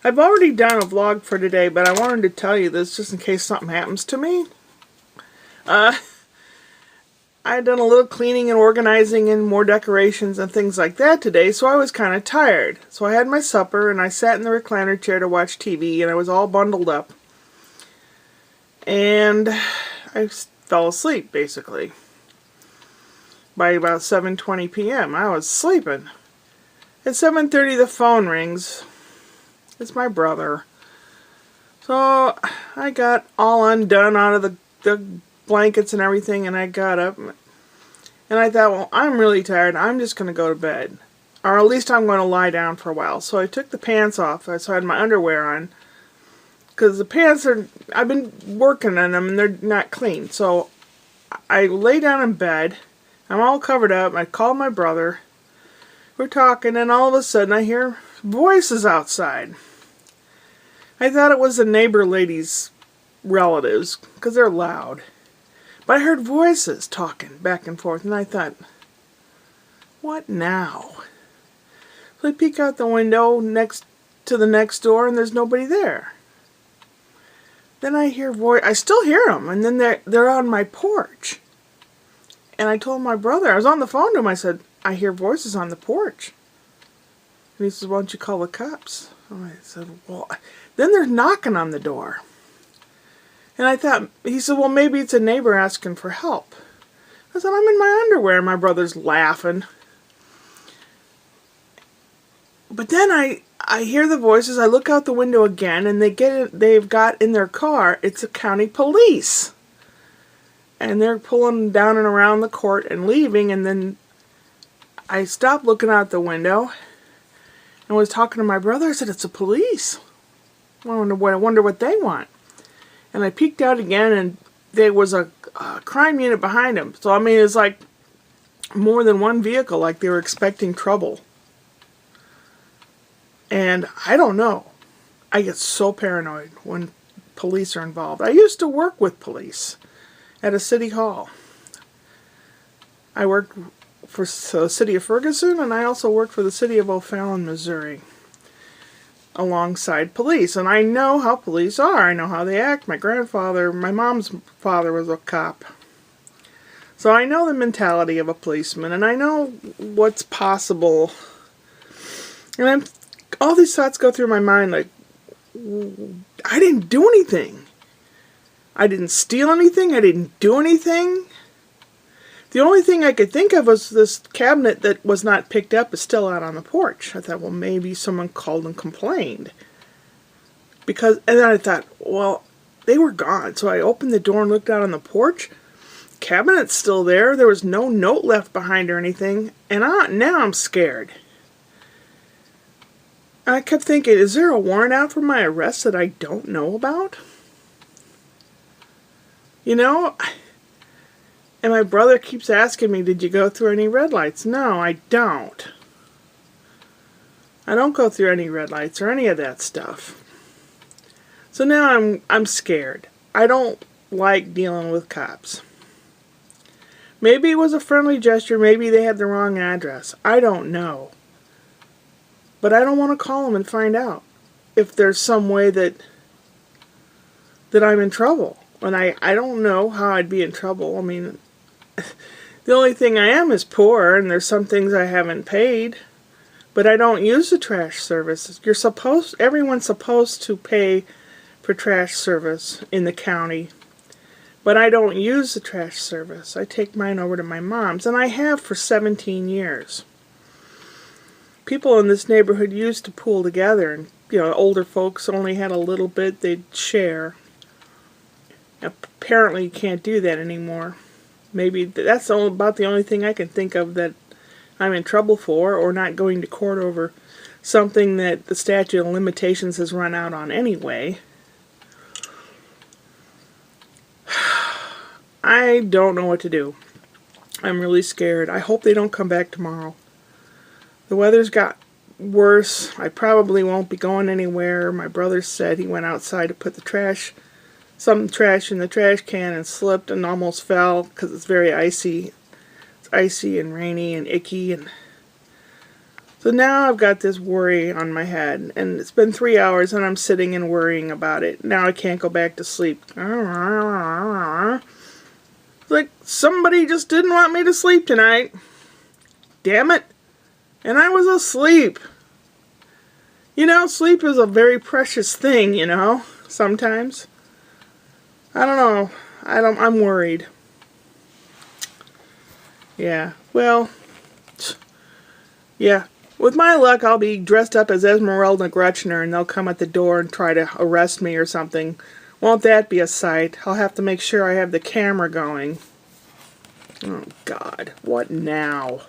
I've already done a vlog for today, but I wanted to tell you this just in case something happens to me. I had done a little cleaning and organizing and more decorations and things like that today, so I was kind of tired. So I had my supper and I sat in the recliner chair to watch TV, and I was all bundled up. And I fell asleep, basically. By about 7:20 p.m. I was sleeping. At 7:30 the phone rings. It's my brother. So I got all undone out of the blankets and everything, and I got up and I thought, well, I'm really tired. I'm just going to go to bed. Or at least I'm going to lie down for a while. So I took the pants off. So I had my underwear on. Because the pants I've been working on them and they're not clean. So I lay down in bed. I'm all covered up. I called my brother. We're talking, and all of a sudden I hear voices outside. I thought it was the neighbor lady's relatives, because they're loud. But I heard voices talking back and forth, and I thought, what now? So I peek out the window next to the next door, and there's nobody there. Then I hear I still hear them, and then they're on my porch. And I told my brother, I was on the phone to him, I said, I hear voices on the porch. And he said, why don't you call the cops? And I said, well, then they're knocking on the door. And I thought, he said, well, maybe it's a neighbor asking for help. I said, I'm in my underwear. And my brother's laughing. But then I hear the voices. I look out the window again, and they've got in their car, it's the county police. And they're pulling down and around the court and leaving, and then I stopped looking out the window and was talking to my brother. I said, it's the police. I wonder what they want. And I peeked out again, and there was a crime unit behind them. So, I mean, it's like more than one vehicle, like they were expecting trouble. And I don't know. I get so paranoid when police are involved. I used to work with police at a city hall. I worked for the city of Ferguson, and I also worked for the city of O'Fallon, Missouri, alongside police. And I know how police are. I know how they act. My mom's father was a cop. So I know the mentality of a policeman, and I know what's possible. And all these thoughts go through my mind like, I didn't do anything. I didn't steal anything. I didn't do anything. The only thing I could think of was this cabinet that was not picked up is still out on the porch. I thought, well, maybe someone called and complained. And then I thought, well, they were gone. So I opened the door and looked out on the porch. Cabinet's still there. There was no note left behind or anything. And now I'm scared. I kept thinking, is there a warrant out for my arrest that I don't know about? You know? And my brother keeps asking me, did you go through any red lights? No, I don't. I don't go through any red lights or any of that stuff. So now I'm scared. I don't like dealing with cops. Maybe it was a friendly gesture. Maybe they had the wrong address. I don't know. But I don't want to call them and find out if there's some way that I'm in trouble. And I don't know how I'd be in trouble. I mean, the only thing I am is poor, and there's some things I haven't paid. But I don't use the trash service. Everyone's supposed to pay for trash service in the county. But I don't use the trash service. I take mine over to my mom's, and I have for 17 years. People in this neighborhood used to pool together, and older folks only had a little bit they'd share. Apparently you can't do that anymore. Maybe that's about the only thing I can think of that I'm in trouble for, or not going to court over something that the statute of limitations has run out on anyway. I don't know what to do. I'm really scared. I hope they don't come back tomorrow. The weather's got worse. I probably won't be going anywhere. My brother said he went outside to put some trash in the trash can and slipped and almost fell because it's very icy. It's icy and rainy and icky. And So now I've got this worry on my head, and it's been 3 hours and I'm sitting and worrying about it. Now I can't go back to sleep. Like somebody just didn't want me to sleep tonight. Damn it. And I was asleep. You know, sleep is a very precious thing, you know, sometimes. I don't know. I'm worried. Yeah, well, yeah. With my luck, I'll be dressed up as Esmeralda Gretchner and they'll come at the door and try to arrest me or something. Won't that be a sight? I'll have to make sure I have the camera going. Oh, God. What now?